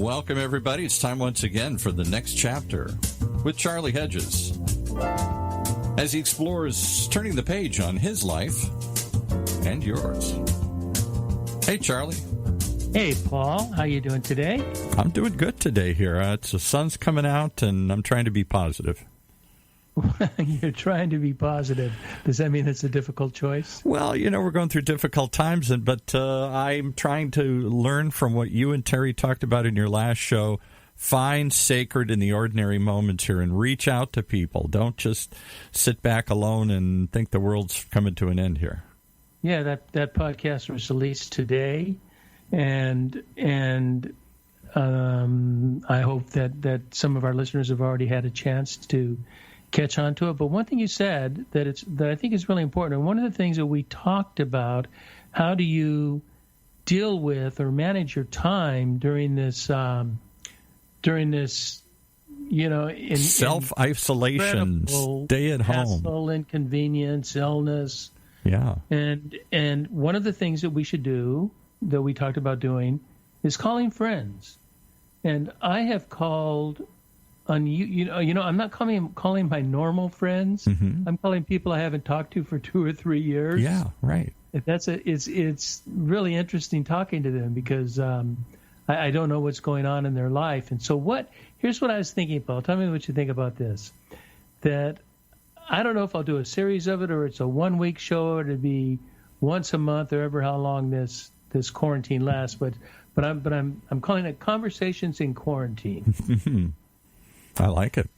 Welcome, everybody. It's time once again for the next chapter with Charlie Hedges as he explores turning the page on his life and yours. Hey, Charlie. Hey, Paul. How you doing today? I'm doing good today here. The sun's coming out, and I'm trying to be positive. You're trying to be positive. Does that mean it's a difficult choice? Well, we're going through difficult times, but I'm trying to learn from what you and Terry talked about in your last show. Find sacred in the ordinary moments here and reach out to people. Don't just sit back alone and think the world's coming to an end here. Yeah, that podcast was released today, and I hope that some of our listeners have already had a chance to catch on to it. But one thing you said that I think is really important, and one of the things that we talked about, how do you deal with or manage your time during this self-isolation, stay at home, hassle, inconvenience, illness. Yeah. And one of the things that we should do, that we talked about doing, is calling friends. And I have called on I'm not calling my normal friends. Mm-hmm. I'm calling people I haven't talked to for 2 or 3 years. Yeah, right. It's really interesting talking to them because I don't know what's going on in their life. And so here's what I was thinking, Paul. Tell me what you think about this. That I don't know if I'll do a series of it or it's a 1-week show or it'll be once a month or ever how long this quarantine lasts. But I'm calling it Conversations in Quarantine. I like it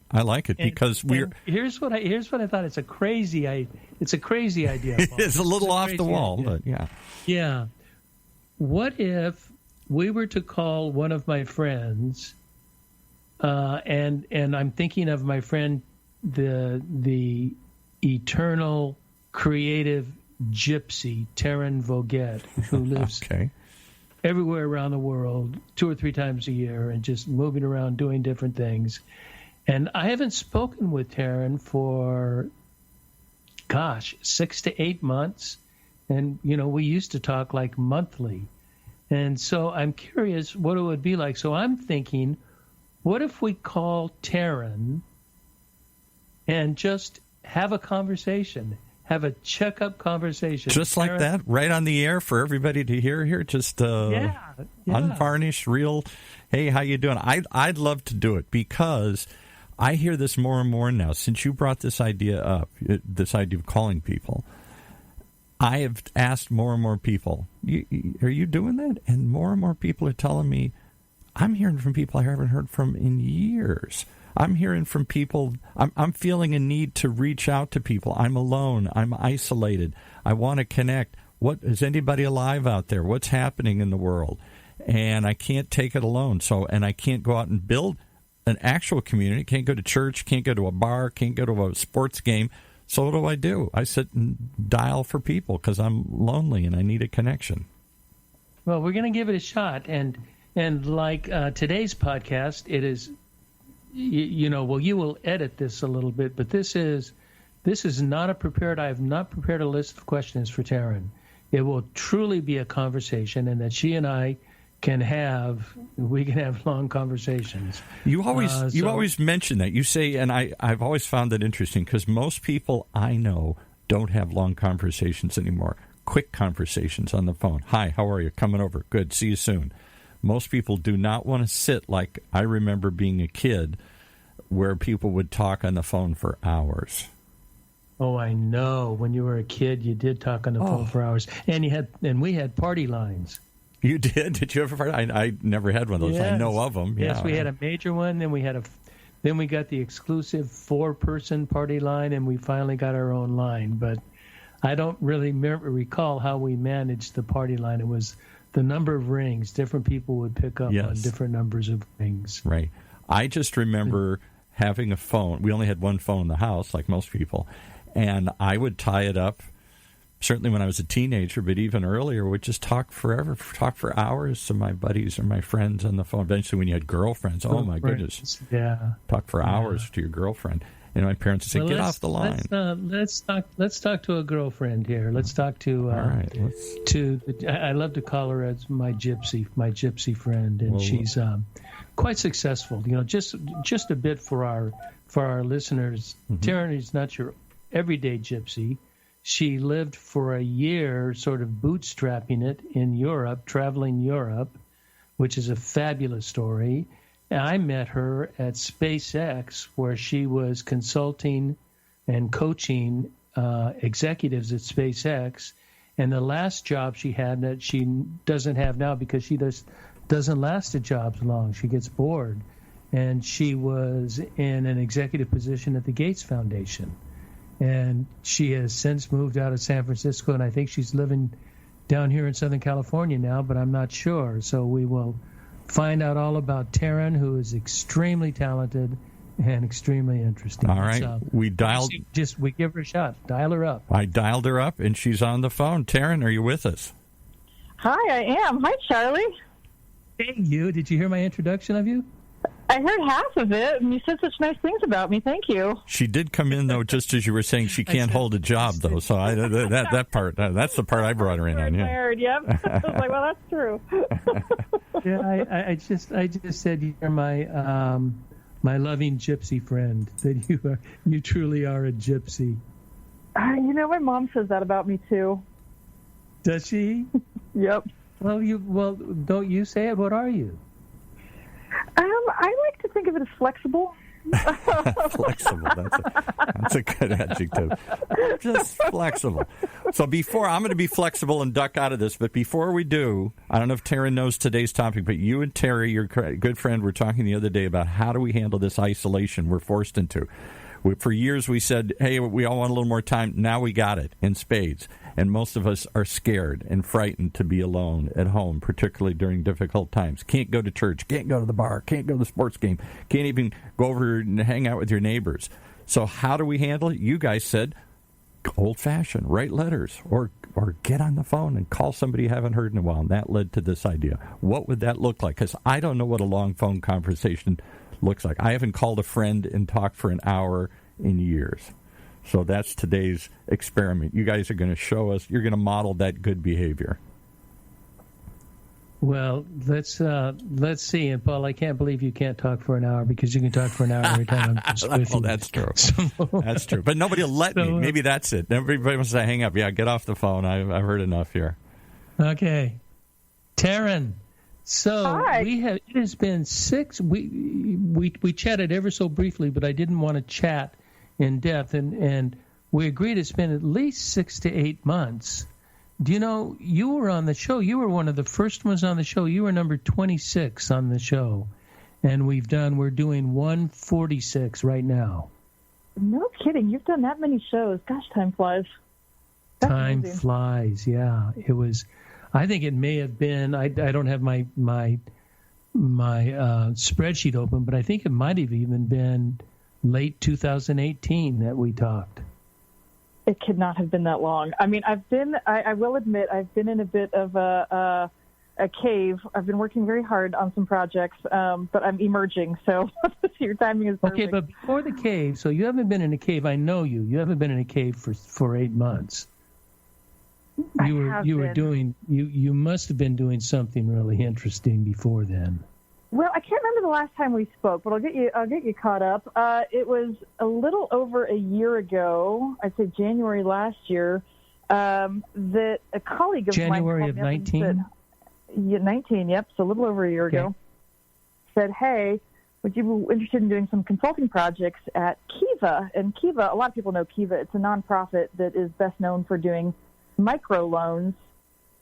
because here's what I thought. It's a crazy idea. Paul. It's a little off the wall, idea. But yeah. Yeah. What if we were to call one of my friends, and I'm thinking of my friend, the eternal creative Gypsy, Taryn Voget, who lives everywhere around the world 2 or 3 times a year and just moving around doing different things. And I haven't spoken with Taryn for, 6 to 8 months. And, we used to talk like monthly. And so I'm curious what it would be like. So I'm thinking, what if we call Taryn and just have a conversation? Have a checkup conversation. Just like that, right on the air for everybody to hear here. Just unvarnished, real, hey, how you doing? I'd love to do it because I hear this more and more now. Since you brought this idea up, this idea of calling people, I have asked more and more people, are you doing that? And more people are telling me, I'm hearing from people I haven't heard from in years. I'm hearing from people, I'm feeling a need to reach out to people. I'm alone. I'm isolated. I want to connect. Is anybody alive out there? What's happening in the world? And I can't take it alone. And I can't go out and build an actual community. Can't go to church, can't go to a bar, can't go to a sports game. So what do? I sit and dial for people because I'm lonely and I need a connection. Well, we're going to give it a shot. And like today's podcast, it is... you will edit this a little bit, but this is not I have not prepared a list of questions for Taryn. It will truly be a conversation, and that she and I can have long conversations. You always mention that. You say, and I've always found that interesting because most people I know don't have long conversations anymore. Quick conversations on the phone. Hi, how are you? Coming over. Good. See you soon. Most people do not want to sit like I remember being a kid where people would talk on the phone for hours. Oh, I know. When you were a kid, you did talk on the phone for hours. And we had party lines. You did? Did you ever? I never had one of those. Yes. I know of them. Yes, we had a major one. Then we got the exclusive 4-person party line, and we finally got our own line. But I don't really recall how we managed the party line. It was the number of rings. Different people would pick up on different numbers of rings. Right. I just remember having a phone. We only had one phone in the house, like most people, and I would tie it up. Certainly when I was a teenager, but even earlier, would just talk forever, talk for hours to my buddies or my friends on the phone. Eventually, when you had girlfriends, oh my goodness, talk for hours to your girlfriend. And my parents would say, "Get off the line." Let's talk to a girlfriend here. Let's talk to. All right. I love to call her as my gypsy friend, and she's quite successful. Just a bit for our listeners. Taryn is not your everyday gypsy. She lived for a year, sort of bootstrapping it in Europe, traveling Europe, which is a fabulous story. I met her at SpaceX, where she was consulting and coaching executives at SpaceX. And the last job she had that she doesn't have now because she doesn't last at jobs long. She gets bored. And she was in an executive position at the Gates Foundation. And she has since moved out of San Francisco, and I think she's living down here in Southern California now, but I'm not sure. So we will find out all about Taryn, who is extremely talented and extremely interesting. All right. We give her a shot. Dial her up. I dialed her up, and she's on the phone. Taryn, are you with us? Hi, I am. Hi, Charlie. Hey, you. Did you hear my introduction of you? I heard half of it, and you said such nice things about me. Thank you. She did come in, though, just as you were saying she can't hold a job, though. So that part, that's the part I brought her in on. Yeah. Tired, yep. I was like, well, that's true. Yeah, I just said you're my my loving gypsy friend. That you truly are a gypsy. My mom says that about me too. Does she? Yep. Well, don't you say it? What are you? I like to think of it as flexible. Flexible. That's a good adjective. Just flexible. So I'm going to be flexible and duck out of this, but before we do, I don't know if Taryn knows today's topic, but you and Terry, your good friend, were talking the other day about how do we handle this isolation we're forced into. For years we said, hey, we all want a little more time. Now we got it in spades. And most of us are scared and frightened to be alone at home, particularly during difficult times. Can't go to church, can't go to the bar, can't go to the sports game, can't even go over and hang out with your neighbors. So how do we handle it? You guys said old-fashioned, write letters or get on the phone and call somebody you haven't heard in a while. And that led to this idea. What would that look like? Because I don't know what a long phone conversation looks like. I haven't called a friend and talked for an hour in years. So that's today's experiment. You guys are going to show us, you're going to model that good behavior. Well, let's see. And Paul, I can't believe you can't talk for an hour because you can talk for an hour every time I'm just with you. That's true. That's true. But nobody will let me. Maybe that's it. Everybody wants to hang up. Yeah, get off the phone. I've heard enough here. Okay. Taryn. So Hi. it has been 6. We chatted ever so briefly, but I didn't want to chat in depth, and we agreed it's been at least 6 to 8 months. Do you know, you were on the show. You were one of the first ones on the show. You were number 26 on the show, and we're doing 146 right now. No kidding. You've done that many shows. Gosh, time flies. That's time amazing. Flies, yeah. It was, I think it may have been, I don't have my spreadsheet open, but I think it might have even been late 2018 that we talked. It could not have been that long. I mean, I will admit, I've been in a bit of a cave. I've been working very hard on some projects, but I'm emerging, so your timing is perfect. Okay, but before the cave, so you haven't been in a cave. I know you. You haven't been in a cave for 8 months. You must have been doing something really interesting before then. Well, I can't remember the last time we spoke, but I'll get you caught up. It was a little over a year ago, I'd say January last year, that a colleague of mine... January of 19? 19, yep, so a little over a year ago, said, hey, would you be interested in doing some consulting projects at Kiva? And Kiva, a lot of people know Kiva. It's a nonprofit that is best known for doing microloans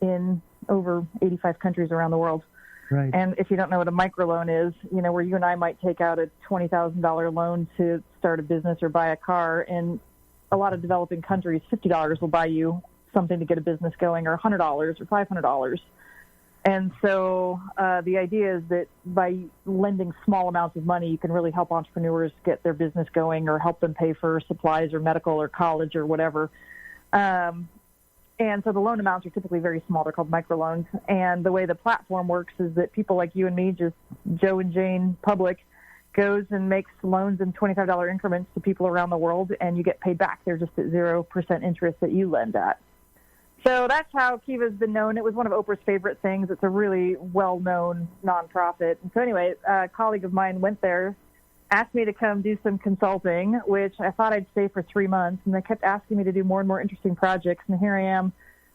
in over 85 countries around the world. Right. And if you don't know what a microloan is, where you and I might take out a $20,000 loan to start a business or buy a car, in a lot of developing countries, $50 will buy you something to get a business going, or $100 or $500. And so the idea is that by lending small amounts of money, you can really help entrepreneurs get their business going or help them pay for supplies or medical or college or whatever. And so the loan amounts are typically very small. They're called microloans. And the way the platform works is that people like you and me, just Joe and Jane public, goes and makes loans in $25 increments to people around the world, and you get paid back. They're just at 0% interest that you lend at. So that's how Kiva's been known. It was one of Oprah's favorite things. It's a really well-known nonprofit. And so anyway, a colleague of mine went there, asked me to come do some consulting, which I thought I'd stay for 3 months, and they kept asking me to do more and more interesting projects. And here I am,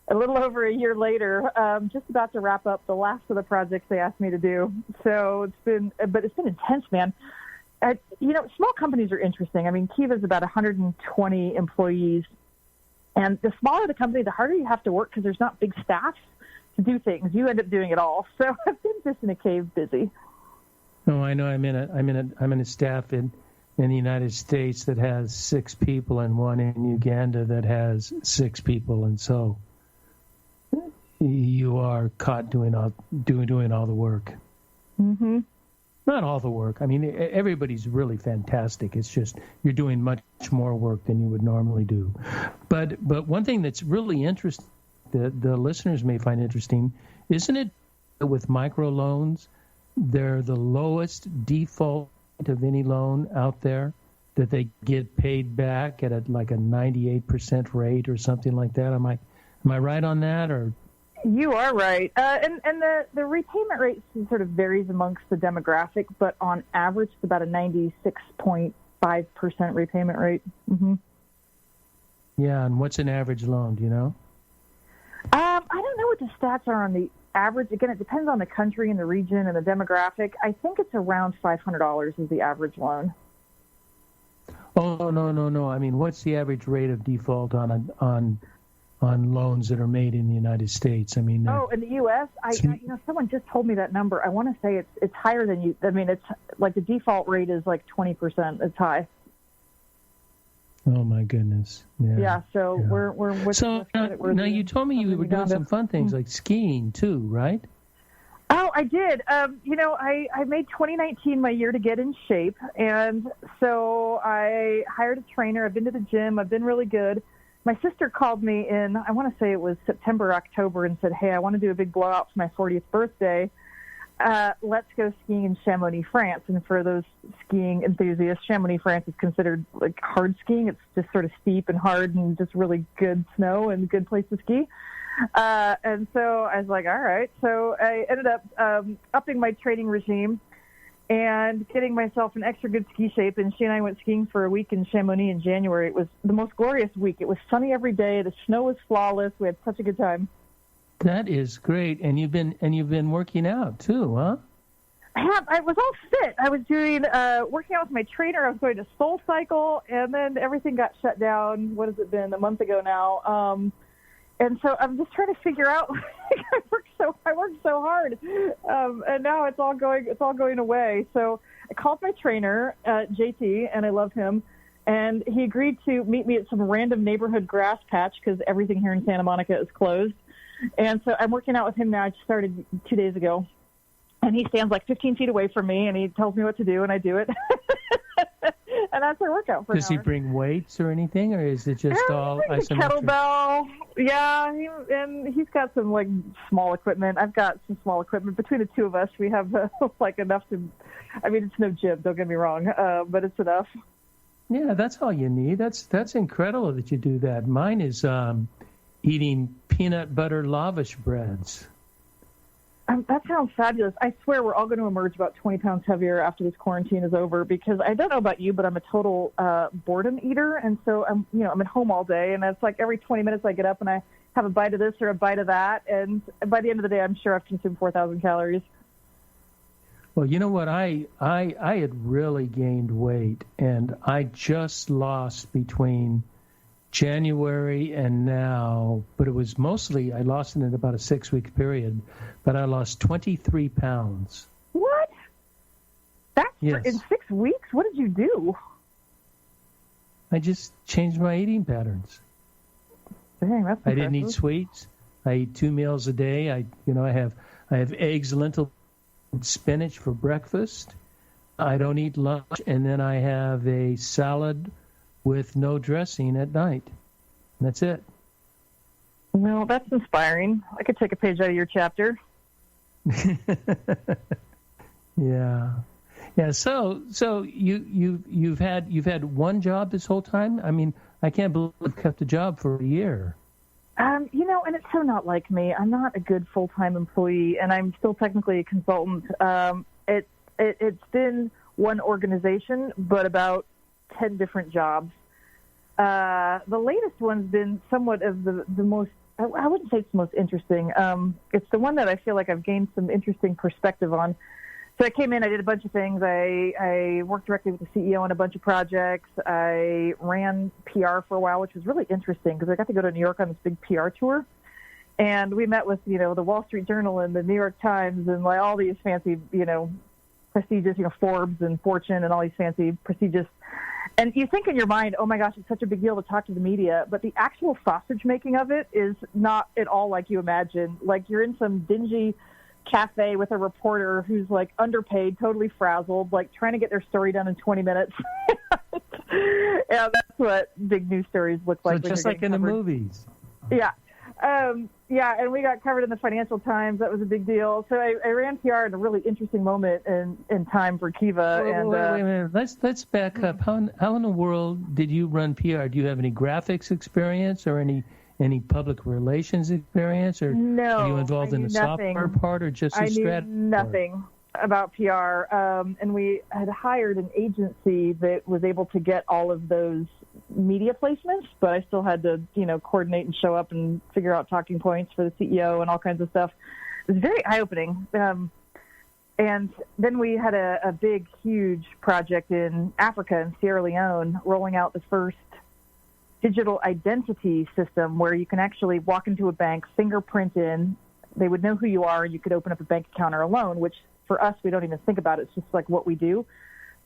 a little over a year later, just about to wrap up the last of the projects they asked me to do. So it's been intense, man. Small companies are interesting. I mean, Kiva's about 120 employees. And the smaller the company, the harder you have to work because there's not big staffs to do things. You end up doing it all. So I've been just in a cave busy. Oh, I know. I'm in a staff in the United States that has 6 people, and one in Uganda that has 6 people, and so you are caught doing all the work. Mm-hmm. Not all the work. I mean, everybody's really fantastic. It's just you're doing much more work than you would normally do. But one thing that's really interesting, that the listeners may find interesting, isn't it with microloans, they're the lowest default of any loan out there, that they get paid back at like a 98% rate or something like that? Am I right on that, or? You are right. And the repayment rate sort of varies amongst the demographic, but on average, it's about a 96.5% repayment rate. Mm-hmm. Yeah, and what's an average loan, do you know? I don't know what the stats are on the average. Again, it depends on the country and the region and the demographic. I think it's around $500 is the average loan. Oh, no. I mean, what's the average rate of default on loans that are made in the United States? I mean, in the U.S., someone just told me that number. I want to say it's higher than you. I mean, it's like the default rate is like 20%. It's high. Oh my goodness! Yeah. So yeah. we're so now you told me you were doing some fun things like skiing too, right? Oh, I did. I made 2019 my year to get in shape, and so I hired a trainer. I've been to the gym. I've been really good. My sister called me in, I want to say it was September, October, and said, hey, I want to do a big blowout for my 40th birthday. Let's go skiing in Chamonix, France. And for those skiing enthusiasts, Chamonix, France is considered like hard skiing. It's just sort of steep and hard and just really good snow and good place to ski. And so I was like, all right. So I ended up upping my training regime and getting myself in extra good ski shape. And she and I went skiing for a week in Chamonix in January. It was the most glorious week. It was sunny every day. The snow was flawless. We had such a good time. That is great. And you've been working out too, huh? I was all fit. I was doing working out with my trainer. I was going to Soul Cycle, and then everything got shut down. What has it been? A month ago now. And so I'm just trying to figure out. I worked so hard, and now it's all going away. So I called my trainer, JT, and I love him. And he agreed to meet me at some random neighborhood grass patch because everything here in Santa Monica is closed. And so I'm working out with him now. I just started 2 days ago. And he stands like 15 feet away from me, and he tells me what to do, and I do it. And that's our workout for an hour. Does he bring weights or anything, or is it just all isometric? Kettlebell. Yeah, he's got some like small equipment. I've got some small equipment. Between the two of us, we have like enough to. I mean, it's no gym. Don't get me wrong, but it's enough. Yeah, that's all you need. That's incredible that you do that. Mine is eating peanut butter lavish breads. That sounds fabulous. I swear we're all going to emerge about 20 pounds heavier after this quarantine is over, because I don't know about you, but I'm a total boredom eater. And so I'm at home all day, and it's like every 20 minutes I get up and I have a bite of this or a bite of that. And by the end of the day, I'm sure I've consumed 4,000 calories. Well, you know what? I had really gained weight, and I just lost between January and now, but it was mostly, I lost it in about a 6-week period, but I lost 23 pounds. What? That's yes. In 6 weeks? What did you do? I just changed my eating patterns. Dang, that's impressive. I didn't eat sweets. I eat 2 meals a day. I have eggs, lentil, and spinach for breakfast. I don't eat lunch, and then I have a salad with no dressing at night. And that's it. Well, that's inspiring. I could take a page out of your chapter. Yeah. Yeah. So you've had one job this whole time. I mean, I can't believe you've kept a job for a year. And it's so not like me. I'm not a good full-time employee, and I'm still technically a consultant. It's been one organization, but about 10 different jobs. The latest one's been somewhat of the most, I wouldn't say it's the most interesting. It's the one that I feel like I've gained some interesting perspective on. So I came in, I did a bunch of things. I worked directly with the CEO on a bunch of projects. I ran PR for a while, which was really interesting because I got to go to New York on this big PR tour. And we met with, the Wall Street Journal and the New York Times and like all these fancy, prestigious, Forbes and Fortune and all these fancy, prestigious. And you think in your mind, oh my gosh, it's such a big deal to talk to the media. But the actual sausage making of it is not at all like you imagine. Like you're in some dingy cafe with a reporter who's like underpaid, totally frazzled, like trying to get their story done in 20 minutes. Yeah, that's what big news stories look like. So just like in the movies. Yeah. And we got covered in the Financial Times. That was a big deal. So I ran PR in a really interesting moment in time for Kiva. Wait a minute. Let's back up. How in the world did you run PR? Do you have any graphics experience or any public relations experience, or no, are you involved in the software part, or just the strategy? I knew nothing about PR, and we had hired an agency that was able to get all of those media placements, but I still had to, coordinate and show up and figure out talking points for the CEO and all kinds of stuff. It was very eye-opening. And then we had a big, huge project in Africa, in Sierra Leone, rolling out the first digital identity system where you can actually walk into a bank, fingerprint in, they would know who you are, and you could open up a bank account or a loan, which for us, we don't even think about it. It's just like what we do.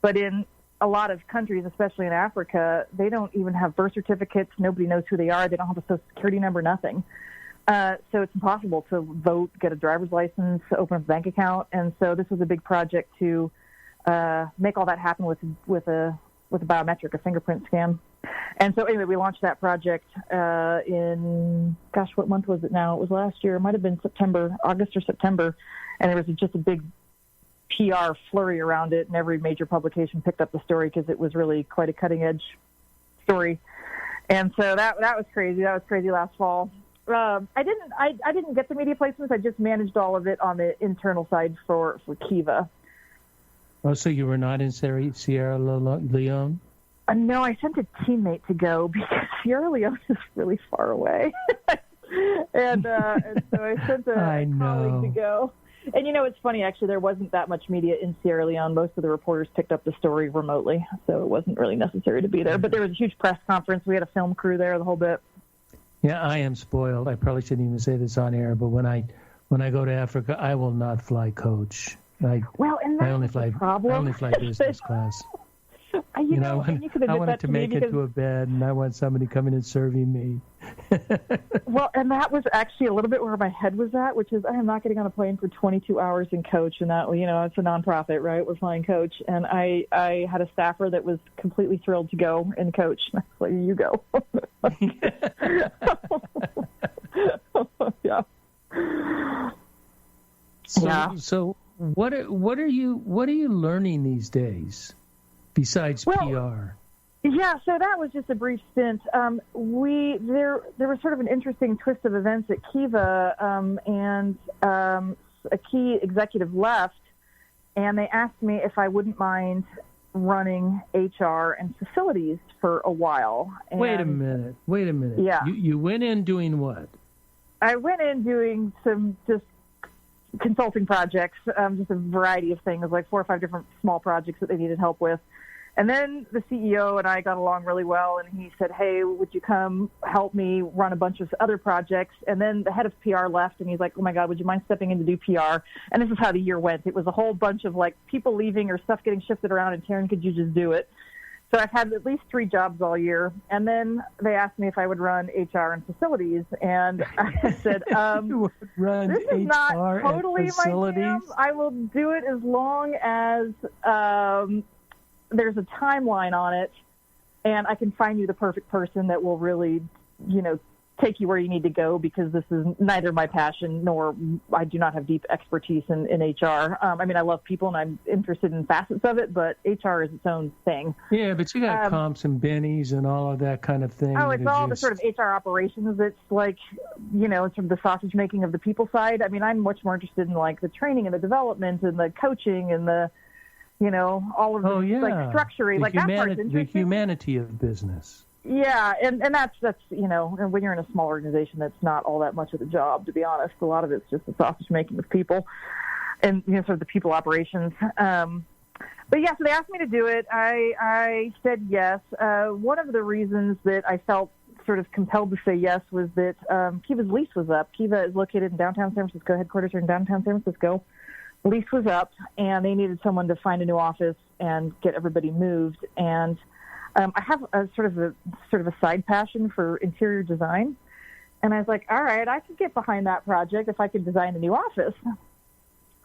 But in a lot of countries, especially in Africa, they don't even have birth certificates. Nobody knows who they are. They don't have a social security number, nothing. So it's impossible to vote, get a driver's license, open up a bank account. And so this was a big project to make all that happen with a biometric, a fingerprint scan. And so anyway, we launched that project in, what month was it now? It was last year. It might have been August or September. And there was just a big PR flurry around it, and every major publication picked up the story because it was really quite a cutting-edge story. And so that was crazy. That was crazy last fall. I didn't get the media placements. I just managed all of it on the internal side for Kiva. Oh, so you were not in Sierra Leone? No, I sent a teammate to go because Sierra Leone is really far away. and so I sent a colleague to go. And, it's funny, actually, there wasn't that much media in Sierra Leone. Most of the reporters picked up the story remotely, so it wasn't really necessary to be there. But there was a huge press conference. We had a film crew there, the whole bit. Yeah, I am spoiled. I probably shouldn't even say this on air, but when I go to Africa, I will not fly coach. I only fly business class. I wanted to make it to a bed, and I want somebody coming and serving me. Well, and that was actually a little bit where my head was at, which is I am not getting on a plane for 22 hours in coach, and that, it's a nonprofit, right? We're flying coach, and I had a staffer that was completely thrilled to go in coach. And I was like, you go. Yeah. So what are you learning these days besides PR? Yeah, so that was just a brief stint. There was sort of an interesting twist of events at Kiva, and a key executive left, and they asked me if I wouldn't mind running HR and facilities for a while. And Wait a minute. Yeah. You went in doing what? I went in doing some just consulting projects, just a variety of things, like 4 or 5 different small projects that they needed help with. And then the CEO and I got along really well, and he said, hey, would you come help me run a bunch of other projects? And then the head of PR left, and he's like, oh, my God, would you mind stepping in to do PR? And this is how the year went. It was a whole bunch of, people leaving or stuff getting shifted around, and Taryn, could you just do it? So I've had at least 3 jobs all year. And then they asked me if I would run HR and facilities. And I said, this is not totally my jam. I will do it as long as there's a timeline on it, and I can find you the perfect person that will really, take you where you need to go, because this is neither my passion nor I do not have deep expertise in HR. I mean, I love people and I'm interested in facets of it, but HR is its own thing. Yeah, but you got comps and bennies and all of that kind of thing. Oh, it's all the sort of HR operations. It's like, it's from the sausage making of the people side. I mean, I'm much more interested in like the training and the development and the coaching and the, all of the like structuring, like that part's interesting. The humanity of business. Yeah, and that's and when you're in a small organization, that's not all that much of the job, to be honest. A lot of it's just the sausage making of people and sort of the people operations. But yeah, so they asked me to do it. I said yes. One of the reasons that I felt sort of compelled to say yes was that Kiva's lease was up. Kiva is located in downtown San Francisco. Headquarters are in downtown San Francisco. The lease was up, and they needed someone to find a new office and get everybody moved. And I have a sort of a side passion for interior design, and I was like, all right, I could get behind that project if I could design a new office. And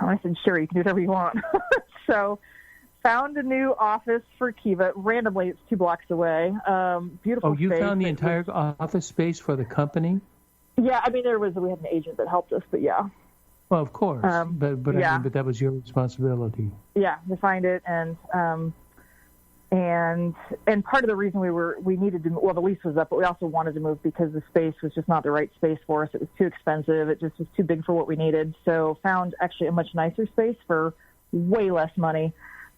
I said, sure, you can do whatever you want. So found a new office for Kiva. Randomly, it's 2 blocks away. Beautiful. Oh, you space. Found the entire office space for the company? Yeah, I mean, we had an agent that helped us, but yeah. Well, of course, but yeah. I mean, but that was your responsibility. Yeah, to find it, and part of the reason we needed to, well, the lease was up, but we also wanted to move because the space was just not the right space for us. It was too expensive. It just was too big for what we needed. So found actually a much nicer space for way less money,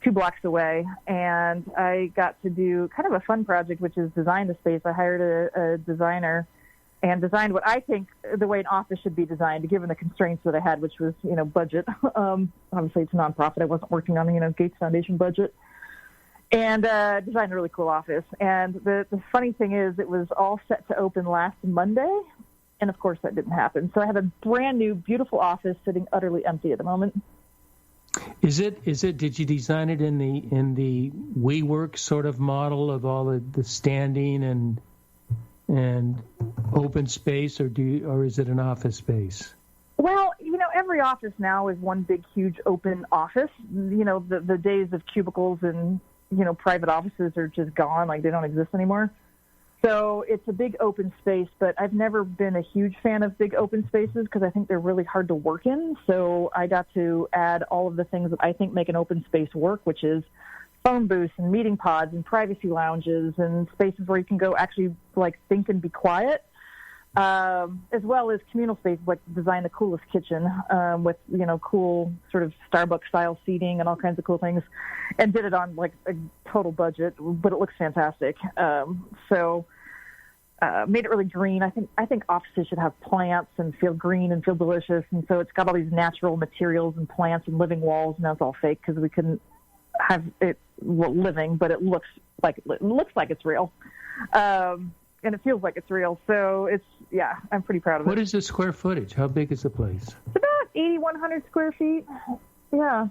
2 blocks away. And I got to do kind of a fun project, which is design the space. I hired a designer and designed what I think the way an office should be designed, given the constraints that I had, which was, budget. Obviously it's a nonprofit. I wasn't working on, Gates Foundation budget. And designed a really cool office. And the funny thing is, it was all set to open last Monday, and of course that didn't happen. So I have a brand new, beautiful office sitting utterly empty at the moment. Is it? Did you design it in the WeWork sort of model of all the standing and open space, or is it an office space? Well, every office now is one big, huge open office. The days of cubicles and private offices are just gone. Like, they don't exist anymore. So it's a big open space, but I've never been a huge fan of big open spaces because I think they're really hard to work in. So I got to add all of the things that I think make an open space work, which is phone booths and meeting pods and privacy lounges and spaces where you can go actually like think and be quiet. As well as communal spaces, like design the coolest kitchen with, cool sort of Starbucks-style seating and all kinds of cool things, and did it on, like, a total budget, but it looks fantastic. So made it really green. I think offices should have plants and feel green and feel delicious, and so it's got all these natural materials and plants and living walls, and that's all fake because we couldn't have it living, but it looks like it's real. And it feels like it's real. So I'm pretty proud of it. What is the square footage? How big is the place? It's about 8,100 square feet. Yeah.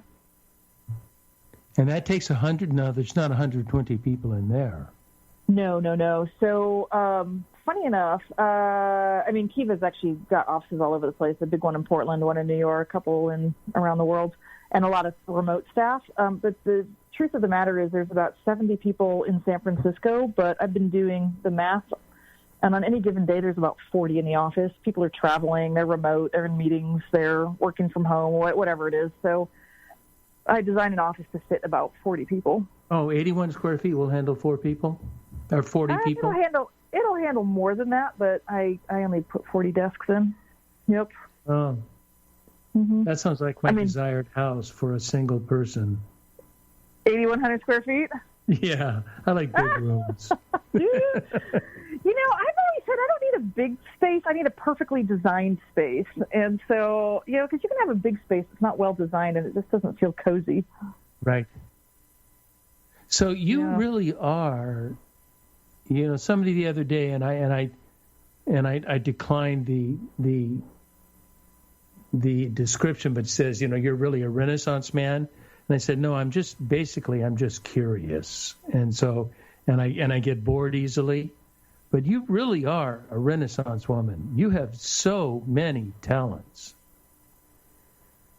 And that takes 100. No, there's not 120 people in there. No. So, funny enough, Kiva's actually got offices all over the place. A big one in Portland, one in New York, a couple around the world, and a lot of remote staff. But the truth of the matter is there's about 70 people in San Francisco, but I've been doing the math, and on any given day there's about 40 in the office. People are traveling, they're remote, they're in meetings, they're working from home, whatever it is. So I designed an office to fit about 40 people. Oh, 81 square feet will handle 4 people? Or 40 people? It'll handle more than that, but I only put 40 desks in. Yep. Oh. Mm-hmm. That sounds like my desired house for a single person. 8,100 square feet? Yeah, I like big rooms. I've always said I don't need a big space. I need a perfectly designed space. And so, because you can have a big space that's not well designed and it just doesn't feel cozy. Right. So you really are, somebody the other day, and I declined the description, but says, you're really a Renaissance man. And I said, no, I'm just curious. And so, and I get bored easily, but you really are a Renaissance woman. You have so many talents.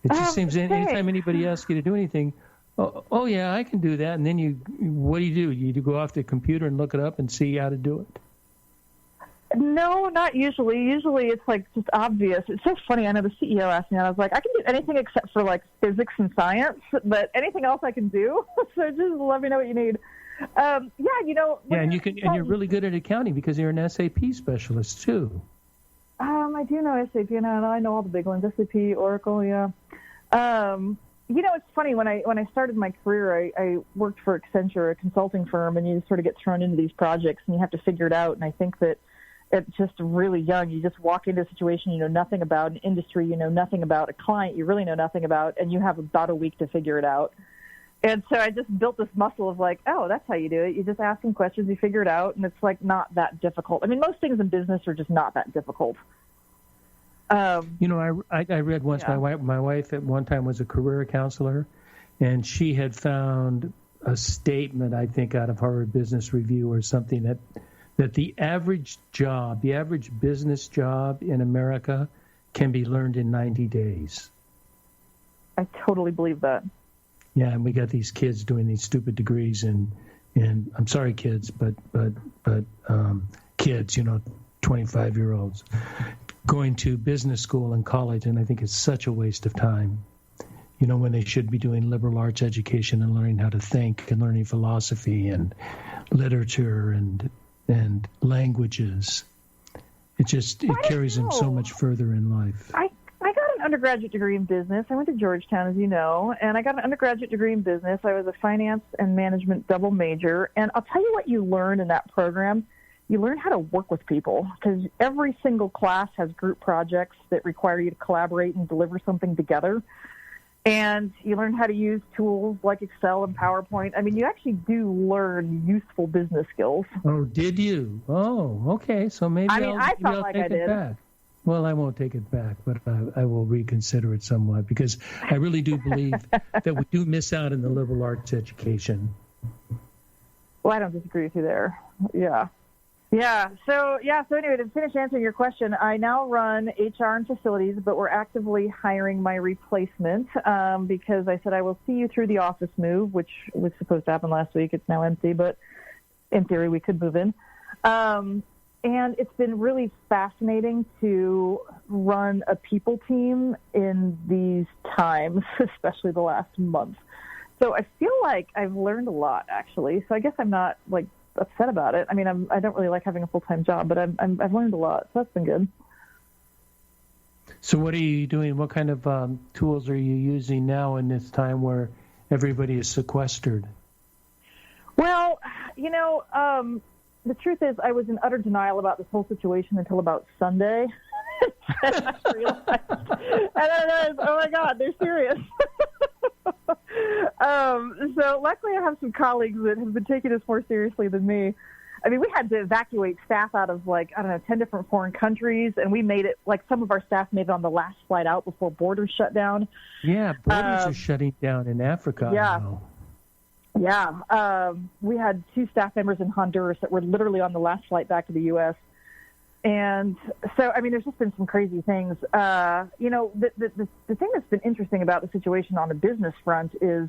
It just seems anytime anybody asks you to do anything, oh yeah, I can do that. And then what do? You go off the computer and look it up and see how to do it. No, not usually. Usually it's like just obvious. It's so funny. I know the CEO asked me that. I was like, I can do anything except for like physics and science, but anything else I can do. So just let me know what you need. Yeah, you know. Yeah, and you're really good at accounting because you're an SAP specialist too. I do know SAP, and I know all the big ones: SAP, Oracle. Yeah. You know, it's funny when I started my career, I worked for Accenture, a consulting firm, and you just sort of get thrown into these projects, and you have to figure it out. And I think that it's just really young. You just walk into a situation you know nothing about, an industry you know nothing about, a client you really know nothing about, and you have about a week to figure it out. And so I just built this muscle of like, oh, that's how you do it. You just ask them questions, you figure it out, and it's like not that difficult. I mean, most things in business are just not that difficult. You know, I read once, yeah. my wife at one time was a career counselor, and she had found a statement, I think, out of Harvard Business Review or something that the average business job in America can be learned in 90 days. I totally believe that. Yeah, and we got these kids doing these stupid degrees and I'm sorry, kids, but kids, you know, 25-year-olds going to business school and college, and I think it's such a waste of time. You know, when they should be doing liberal arts education and learning how to think and learning philosophy and literature and languages. It carries them so much further in life. I got an undergraduate degree in business. I went to Georgetown, as you know, and I got an undergraduate degree in business. I was a finance and management double major, and I'll tell you what you learn in that program. You learn how to work with people because every single class has group projects that require you to collaborate and deliver something together. And you learn how to use tools like Excel and PowerPoint. I mean, you actually do learn useful business skills. Oh, did you? Oh, okay. So maybe I felt like I did. Back. Well, I won't take it back, but I will reconsider it somewhat because I really do believe that we do miss out in the liberal arts education. Well, I don't disagree with you there. Yeah. So anyway, to finish answering your question, I now run HR and facilities, but we're actively hiring my replacement because I said I will see you through the office move, which was supposed to happen last week. It's now empty, but in theory, we could move in. And it's been really fascinating to run a people team in these times, especially the last month. So I feel like I've learned a lot, actually. So I guess I'm not like upset about it. I mean, I don't really like having a full-time job, but I've learned a lot, so that's been good. So what are you doing? What kind of tools are you using now in this time where everybody is sequestered? Well, you know, the truth is I was in utter denial about this whole situation until about Sunday. And I realized, and I realized, oh my God, they're serious. So luckily I have some colleagues that have been taking this more seriously than me. I mean, we had to evacuate staff out of 10 different foreign countries, and we made it, some of our staff made it on the last flight out before borders shut down. Yeah, borders are shutting down in Africa. Yeah. Now. Yeah. We had 2 staff members in Honduras that were literally on the last flight back to the U.S., and so, I mean, there's just been some crazy things. You know, the thing that's been interesting about the situation on the business front is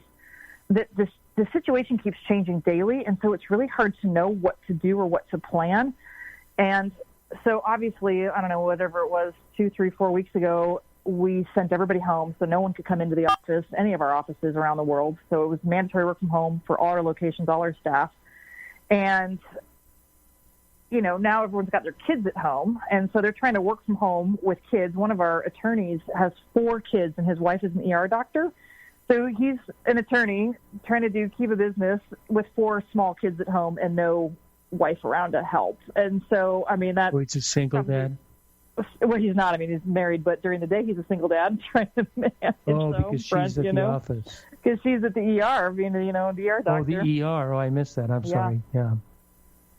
that the situation keeps changing daily, and so it's really hard to know what to do or what to plan. And so, obviously, I don't know, whatever it was, 2, 3, 4 weeks ago, we sent everybody home, so no one could come into the office, any of our offices around the world. So it was mandatory work from home for all our locations, all our staff. And you know, now everyone's got their kids at home, and so they're trying to work from home with kids. One of our attorneys has 4 kids, and his wife is an ER doctor. So he's an attorney trying to keep a business with 4 small kids at home and no wife around to help. And so, I mean, that's... Oh, he's a single dad? Well, he's not. I mean, he's married, but during the day he's a single dad trying to manage because she's at the office. Because she's at the ER, being, the ER doctor. Oh, the ER. Oh, I missed that. I'm sorry. Yeah.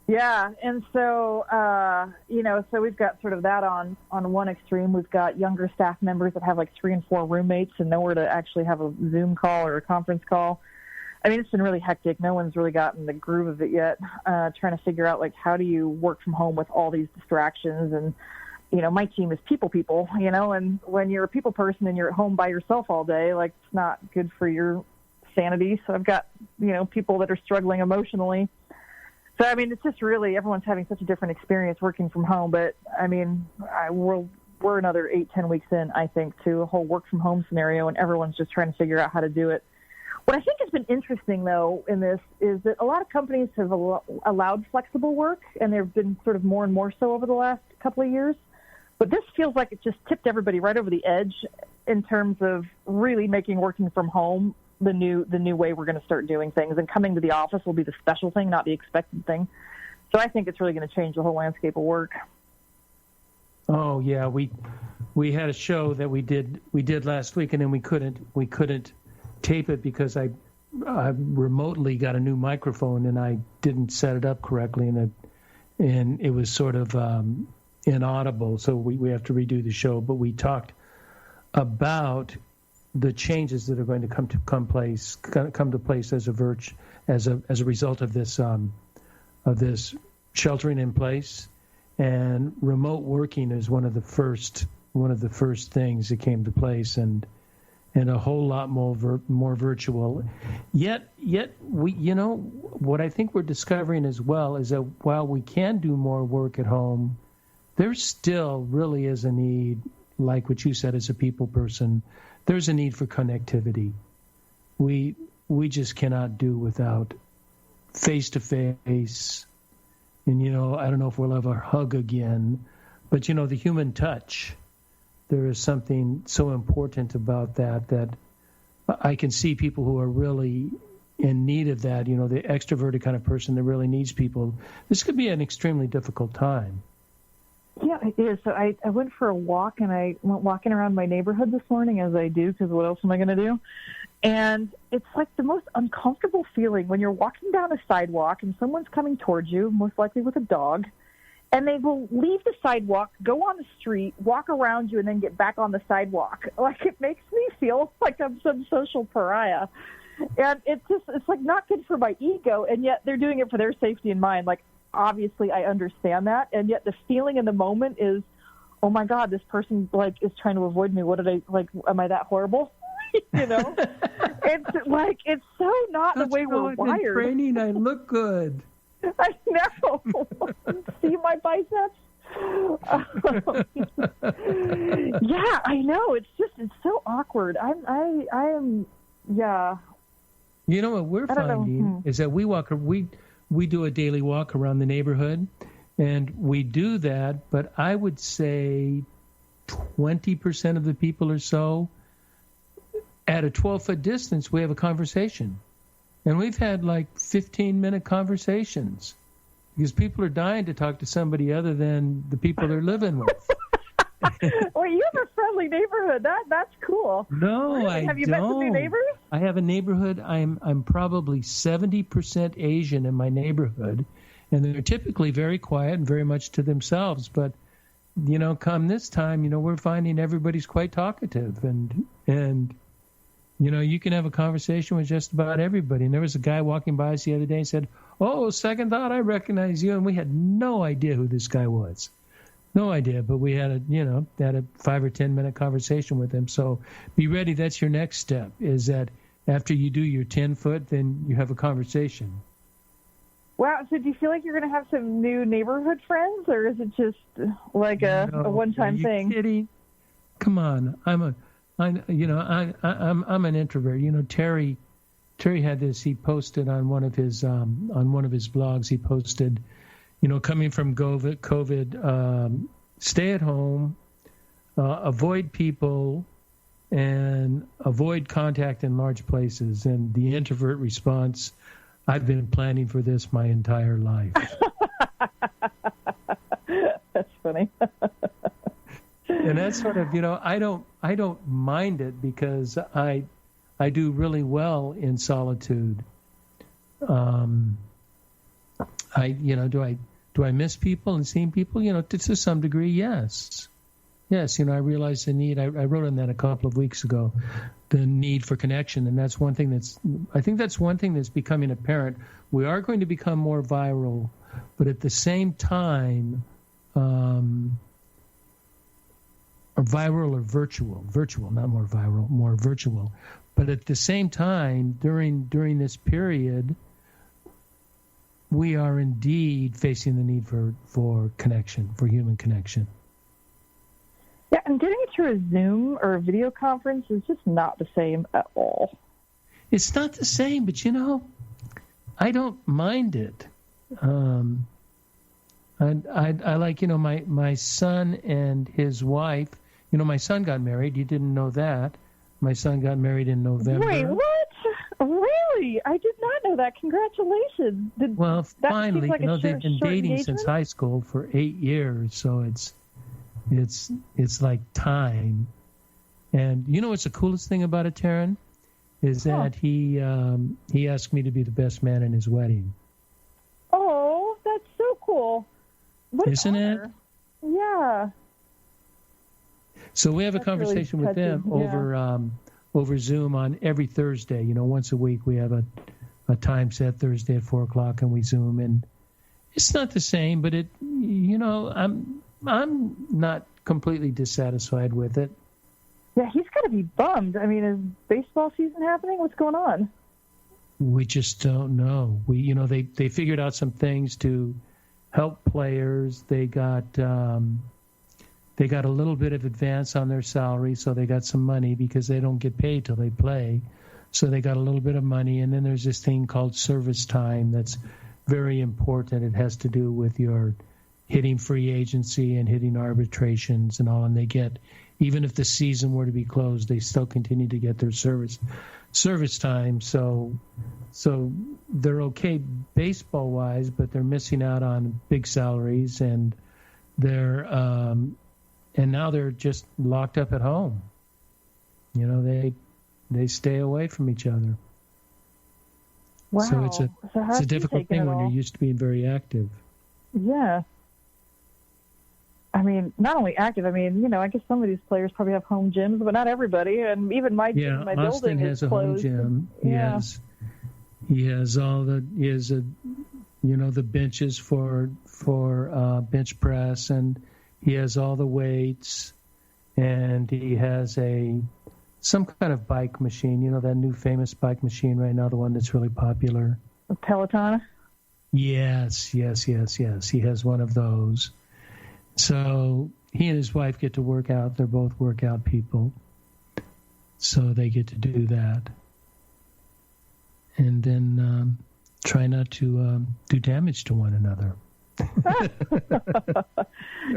Yeah, and so, so we've got sort of that on one extreme. We've got younger staff members that have 3 and 4 roommates and nowhere to actually have a Zoom call or a conference call. I mean, it's been really hectic. No one's really gotten the groove of it yet, trying to figure out, how do you work from home with all these distractions. And, you know, my team is people, and when you're a people person and you're at home by yourself all day, it's not good for your sanity. So I've got, people that are struggling emotionally. So, I mean, it's just really, everyone's having such a different experience working from home. But, I mean, we're another 8-10 weeks in, I think, to a whole work from home scenario, and everyone's just trying to figure out how to do it. What I think has been interesting, though, in this is that a lot of companies have allowed flexible work, and there have been sort of more and more so over the last couple of years. But this feels like it just tipped everybody right over the edge in terms of really making working from home the new way we're going to start doing things. And coming to the office will be the special thing, not the expected thing. So I think it's really going to change the whole landscape of work. Oh yeah, we had a show that we did last week, and then we couldn't tape it because I remotely got a new microphone and I didn't set it up correctly, and it was sort of inaudible, so we have to redo the show. But we talked about the changes that are going to come to place as a result of this sheltering in place, and remote working is one of the first things that came to place, and a whole lot more virtual. Yet we, what I think we're discovering as well is that while we can do more work at home, there still really is a need, like what you said as a people person, there's a need for connectivity. We just cannot do without face-to-face. And, I don't know if we'll ever hug again, but, the human touch, there is something so important about that I can see people who are really in need of that, the extroverted kind of person that really needs people. This could be an extremely difficult time. Yeah, it is. So I went for a walk, and I went walking around my neighborhood this morning, as I do, because what else am I going to do? And it's like the most uncomfortable feeling when you're walking down a sidewalk and someone's coming towards you, most likely with a dog, and they will leave the sidewalk, go on the street, walk around you, and then get back on the sidewalk. Like, it makes me feel like I'm some social pariah. And it's like not good for my ego, and yet they're doing it for their safety and mine. Like, obviously I understand that, and yet the feeling in the moment is, oh my God, this person is trying to avoid me. What did I am I that horrible? It's like, it's so not the way we're wired. In training, I look good. I know. See my biceps? Yeah, I know. It's so awkward. I am. Yeah. What we're finding is that we do a daily walk around the neighborhood, and we do that, but I would say 20% of the people or so, at a 12-foot distance, we have a conversation. And we've had 15-minute conversations because people are dying to talk to somebody other than the people they're living with. Well, you have a friendly neighborhood. That's cool. No, really? I Have you don't. met some new neighbors? I have a neighborhood. I'm probably 70% Asian in my neighborhood, and they're typically very quiet and very much to themselves. But come this time, we're finding everybody's quite talkative, and you can have a conversation with just about everybody. And there was a guy walking by us the other day and said, "Oh, second thought, I recognize you," and we had no idea who this guy was. No idea, but we had a 5 or 10 minute conversation with him. So be ready. That's your next step, is that after you do your 10-foot, then you have a conversation. Wow. So do you feel like you're going to have some new neighborhood friends, or is it just like a one-time thing? Are you kidding? Come on. I'm an introvert. Terry had this. He posted on one of his blogs. He posted, coming from COVID, stay at home, avoid people, and avoid contact in large places. And the introvert response, I've been planning for this my entire life. That's funny. And that's sort of, I don't mind it because I do really well in solitude. Do I miss people and seeing people? To some degree, yes. Yes, I realize the need. I wrote on that a couple of weeks ago, the need for connection, and that's one thing that's becoming apparent. We are going to become more viral, but at the same time, or viral or virtual, not more viral, more virtual. But at the same time, during this period, we are indeed facing the need for connection, for human connection. Yeah, and getting it through a Zoom or a video conference is just not the same at all. It's not the same, but I don't mind it. I like, my son and his wife. My son got married. You didn't know that. My son got married in November. Wait, what? Really? I did not know that. Congratulations. Well, finally, like they've been dating since high school for 8 years, so it's like time. And what's the coolest thing about it, Taryn? Is that he asked me to be the best man in his wedding. Oh, that's so cool. Isn't it? Yeah. So we have a conversation really with them over Zoom on every Thursday. Once a week we have a time set, Thursday at 4:00, and we Zoom. And it's not the same, but I'm not completely dissatisfied with it. Yeah, he's got to be bummed. I mean, is baseball season happening? What's going on? We just don't know. They figured out some things to help players. They got a little bit of advance on their salary, so they got some money because they don't get paid till they play. So they got a little bit of money, and then there's this thing called service time that's very important. It has to do with your hitting free agency and hitting arbitrations and all, and they get, even if the season were to be closed, they still continue to get their service time. So they're okay baseball wise, but they're missing out on big salaries, and they're and now they're just locked up at home. They stay away from each other. Wow. So it's a difficult thing when you're used to being very active. Yeah. I mean, not only active. I mean, I guess some of these players probably have home gyms, but not everybody. And even my gym, my Austin building has is a closed. home gym. He has the benches for bench press, and he has all the weights, and he has some kind of bike machine. That new famous bike machine right now, the one that's really popular. A Peloton? Yes. He has one of those. So he and his wife get to work out. They're both workout people. So they get to do that. And then try not to do damage to one another.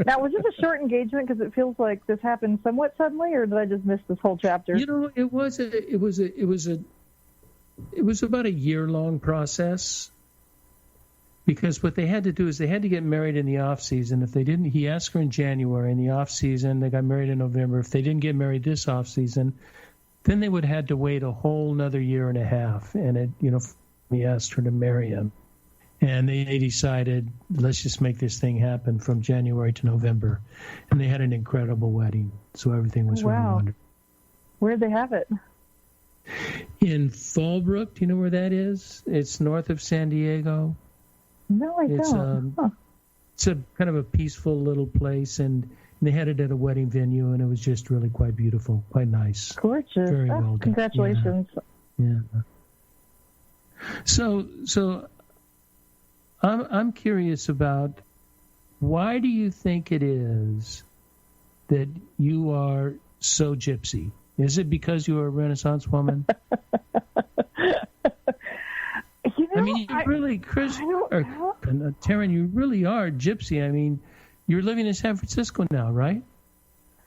Now, was this a short engagement? Because it feels like this happened somewhat suddenly, or did I just miss this whole chapter? It was about a year-long process. Because what they had to do is they had to get married in the off season. If they didn't, he asked her in January. In the off season, they got married in November. If they didn't get married this off season, then they would have had to wait a whole another year and a half. And he asked her to marry him, and they decided, let's just make this thing happen from January to November. And they had an incredible wedding, so everything was really wonderful. Where'd they have it? In Fallbrook. Do you know where that is? It's north of San Diego. No, I don't. It's a kind of a peaceful little place, and they had it at a wedding venue, and it was just really quite beautiful, quite nice. Gorgeous. Very well done. Congratulations. Yeah. So I'm curious about, why do you think it is that you are so gypsy? Is it because you are a Renaissance woman? I mean, you really, Taryn, you really are gypsy. I mean, you're living in San Francisco now, right?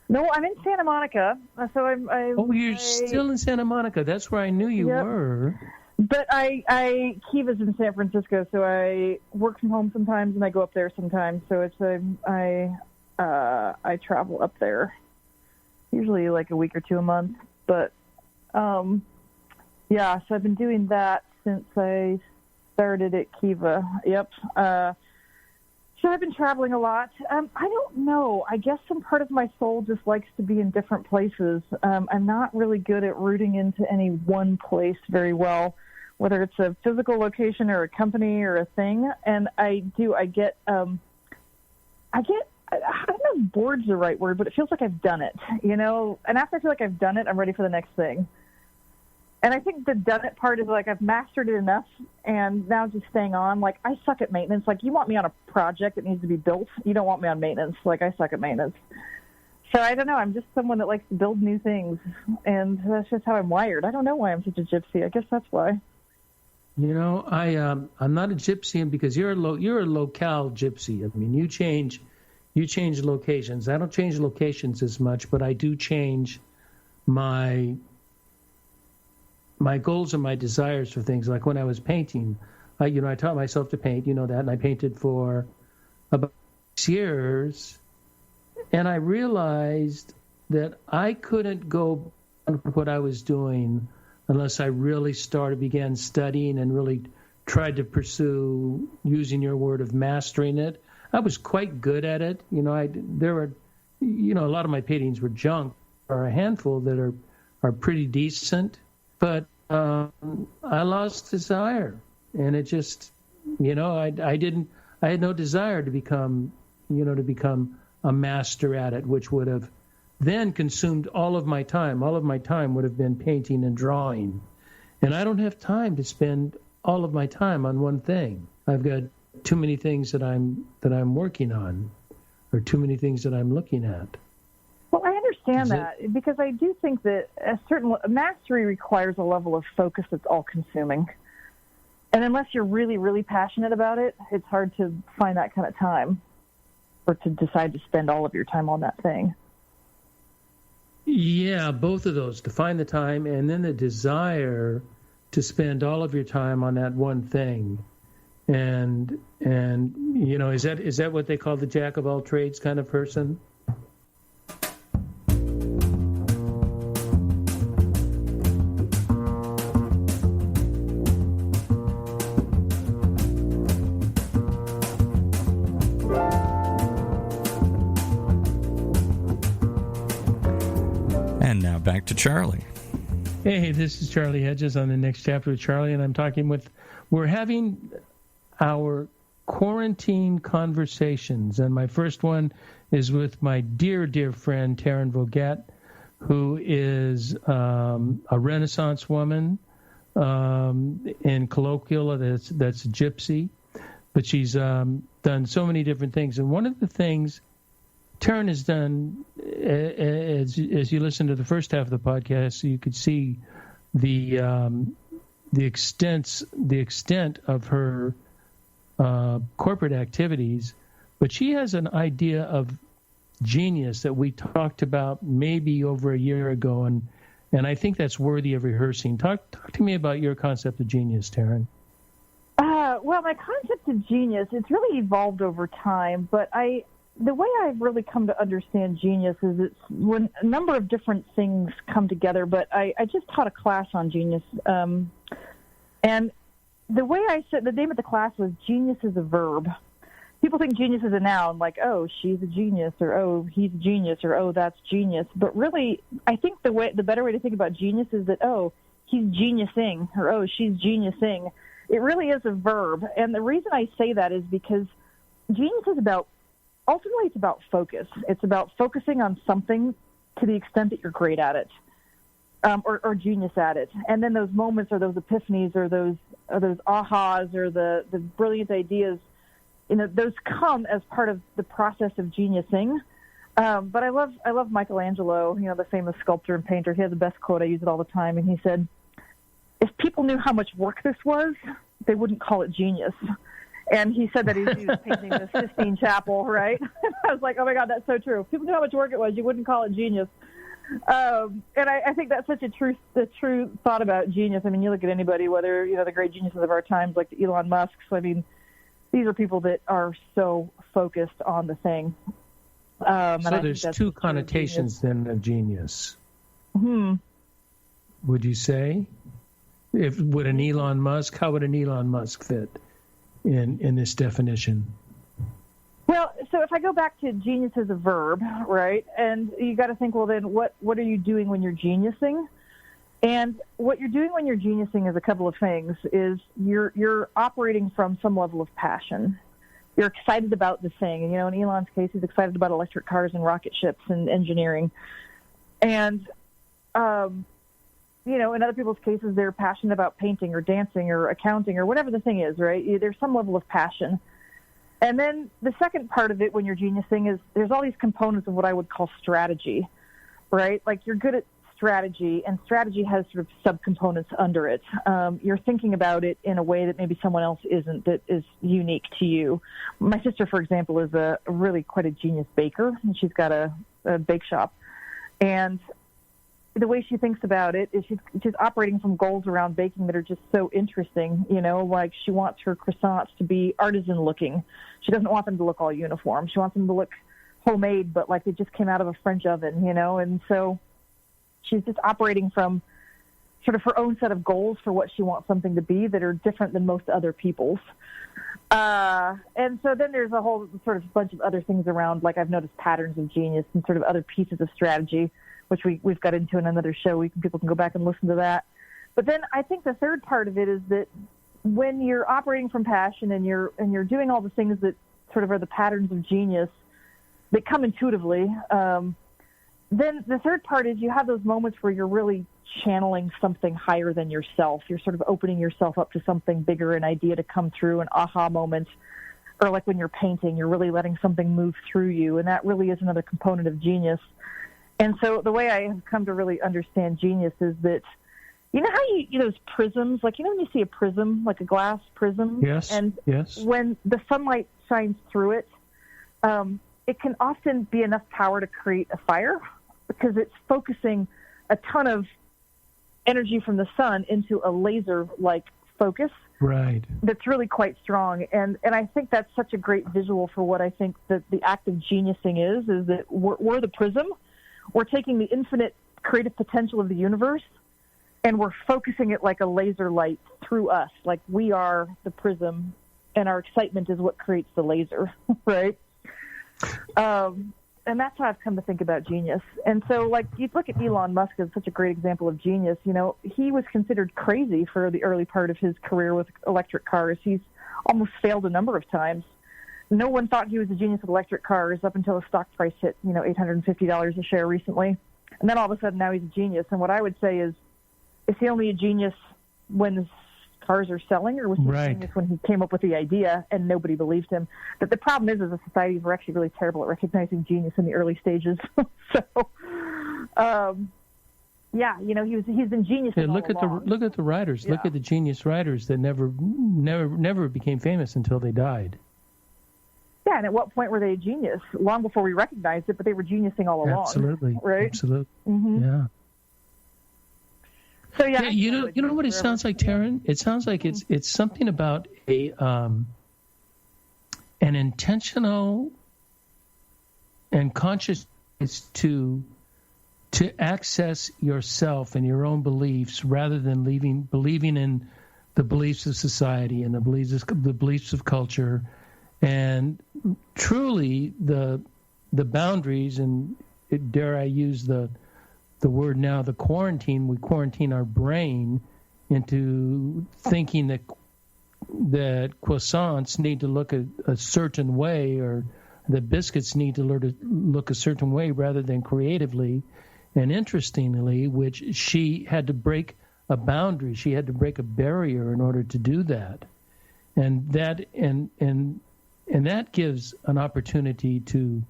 No, I'm in Santa Monica. So you're still in Santa Monica. That's where I knew you were. But Kiva's in San Francisco, so I work from home sometimes, and I go up there sometimes. So it's I travel up there, usually like a week or two a month. But so I've been doing that since I started at Kiva. Yep. So I've been traveling a lot. I don't know. I guess some part of my soul just likes to be in different places. I'm not really good at rooting into any one place very well, whether it's a physical location or a company or a thing. And I get, I don't know if bored's the right word, but it feels like I've done it, And after I feel like I've done it, I'm ready for the next thing. And I think the done it part is like I've mastered it enough, and now just staying on. Like, I suck at maintenance. Like, you want me on a project that needs to be built. You don't want me on maintenance. Like, I suck at maintenance. So I don't know. I'm just someone that likes to build new things, and that's just how I'm wired. I don't know why I'm such a gypsy. I guess that's why. You know, I'm not a gypsy because you're a locale gypsy. I mean, you change locations. I don't change locations as much, but I do change my goals and my desires for things. Like when I was painting, I taught myself to paint, that, and I painted for about 6 years, and I realized that I couldn't go on what I was doing unless I really began studying and really tried to pursue, using your word, of mastering it. I was quite good at it. There were, a lot of my paintings were junk, or a handful that are pretty decent, but I lost desire, and it just, I had no desire to become a master at it, which would have then consumed all of my time. All of my time would have been painting and drawing, and I don't have time to spend all of my time on one thing. I've got too many things that I'm working on, or too many things that I'm looking at. Well, I understand that, because I do think that a certain mastery requires a level of focus that's all-consuming. And unless you're really, really passionate about it, it's hard to find that kind of time, or to decide to spend all of your time on that thing. Yeah, both of those, to find the time, and then the desire to spend all of your time on that one thing. And is that what they call the jack of all trades kind of person? And now back to Charlie. Hey, this is Charlie Hedges on the Next Chapter with Charlie, and we're having our quarantine conversations, and my first one is with my dear, dear friend Taryn Voget, who is a Renaissance woman, in colloquial that's Gypsy, but she's done so many different things. And one of the things Taryn has done, as you listen to the first half of the podcast, you could see the extent of her corporate activities, but she has an idea of genius that we talked about maybe over a year ago, and I think that's worthy of rehearsing. Talk to me about your concept of genius, Taryn. Well, my concept of genius, it's really evolved over time, but the way I've really come to understand genius is it's when a number of different things come together, but I just taught a class on genius, and the way I said, the name of the class was Genius is a Verb. People think genius is a noun, like, oh, she's a genius, or oh, he's a genius, or oh, that's genius. But really, I think the better way to think about genius is that, oh, he's geniusing, or oh, she's geniusing. It really is a verb. And the reason I say that is because genius is ultimately it's about focus. It's about focusing on something to the extent that you're great at it. Or genius at it. And then those moments, or those epiphanies, or those ahas, or the brilliant ideas, those come as part of the process of geniusing. But I love Michelangelo, the famous sculptor and painter. He has the best quote. I use it all the time. And he said, if people knew how much work this was, they wouldn't call it genius. And he said that he was painting the Sistine Chapel, right? I was like, oh my God, that's so true. If people knew how much work it was, you wouldn't call it genius. And I think that's such the true thought about genius. I mean, you look at anybody, whether, the great geniuses of our times, like the Elon Musks. I mean, these are people that are so focused on the thing. So there's two connotations then of genius. Would you say? How would an Elon Musk fit in this definition? Well, so if I go back to genius as a verb, right, and you got to think, well, then what are you doing when you're geniusing? And what you're doing when you're geniusing is a couple of things. Is you're operating from some level of passion. You're excited about the thing. And, in Elon's case, he's excited about electric cars and rocket ships and engineering. And in other people's cases, they're passionate about painting or dancing or accounting or whatever the thing is, right? There's some level of passion. And then the second part of it when you're geniusing is there's all these components of what I would call strategy, right? Like you're good at strategy, and strategy has sort of subcomponents under it. You're thinking about it in a way that maybe someone else isn't, that is unique to you. My sister, for example, is a really quite a genius baker, and she's got a bake shop. And the way she thinks about it is she's operating from goals around baking that are just so interesting, like she wants her croissants to be artisan looking. She doesn't want them to look all uniform. She wants them to look homemade, but like they just came out of a French oven, and so she's just operating from sort of her own set of goals for what she wants something to be that are different than most other people's. And so then there's a whole sort of bunch of other things around, like I've noticed patterns of genius and sort of other pieces of strategy, which we've got into in another show. People can go back and listen to that. But then I think the third part of it is that when you're operating from passion and you're doing all the things that sort of are the patterns of genius that come intuitively, then the third part is you have those moments where you're really channeling something higher than yourself. You're sort of opening yourself up to something bigger, an idea to come through, an aha moment. Or like when you're painting, you're really letting something move through you, and that really is another component of genius. And so the way I have come to really understand genius is that, how you those prisms, like, when you see a prism, like a glass prism? Yes, and yes. When the sunlight shines through it, it can often be enough power to create a fire because it's focusing a ton of energy from the sun into a laser-like focus. Right. That's really quite strong. And I think that's such a great visual for what I think that the act of geniusing is that we're the prism. We're taking the infinite creative potential of the universe, and we're focusing it like a laser light through us. Like we are the prism, and our excitement is what creates the laser, right? And that's how I've come to think about genius. And so, like, you look at Elon Musk as such a great example of genius. He was considered crazy for the early part of his career with electric cars. He's almost failed a number of times. No one thought he was a genius with electric cars up until the stock price hit, $850 a share recently. And then all of a sudden now he's a genius. And what I would say is he only a genius when the cars are selling, or was he a genius when he came up with the idea and nobody believed him? But the problem is, as a society, we're actually really terrible at recognizing genius in the early stages. So, he's been genius. Yeah, look at the writers. Yeah. Look at the genius writers that never became famous until they died. Yeah, and at what point were they a genius? Long before we recognized it, but they were geniusing all along. Absolutely, right? Absolutely, mm-hmm. Yeah. So yeah, you know what it sounds like, Taryn? It sounds like it's something about an intentional and conscious to access yourself and your own beliefs rather than believing in the beliefs of society and the beliefs of culture, and truly the boundaries, and dare I use the word now, the quarantine. We quarantine our brain into thinking that croissants need to look a certain way, or the biscuits need to look a certain way rather than creatively. And interestingly, which she had to break a boundary, she had to break a barrier in order to do that. And that gives an opportunity to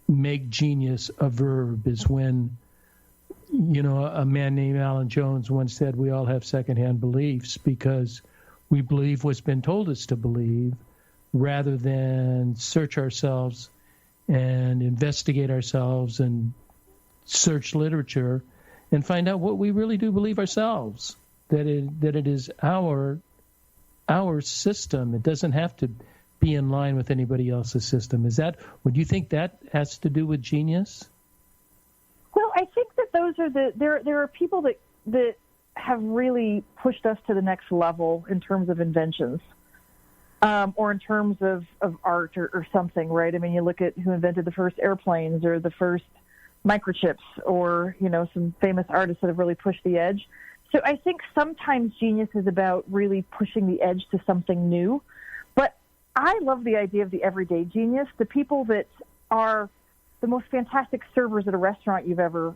make genius a verb, is when, a man named Alan Jones once said, we all have secondhand beliefs because we believe what's been told us to believe rather than search ourselves and investigate ourselves and search literature and find out what we really do believe ourselves, that it is our system. It doesn't have to be in line with anybody else's system. Would you think that has to do with genius? Well, I think that those are there are people that have really pushed us to the next level in terms of inventions, or in terms of art or something, right? I mean, you look at who invented the first airplanes or the first microchips, or, some famous artists that have really pushed the edge. So I think sometimes genius is about really pushing the edge to something new. But I love the idea of the everyday genius, the people that are the most fantastic servers at a restaurant you've ever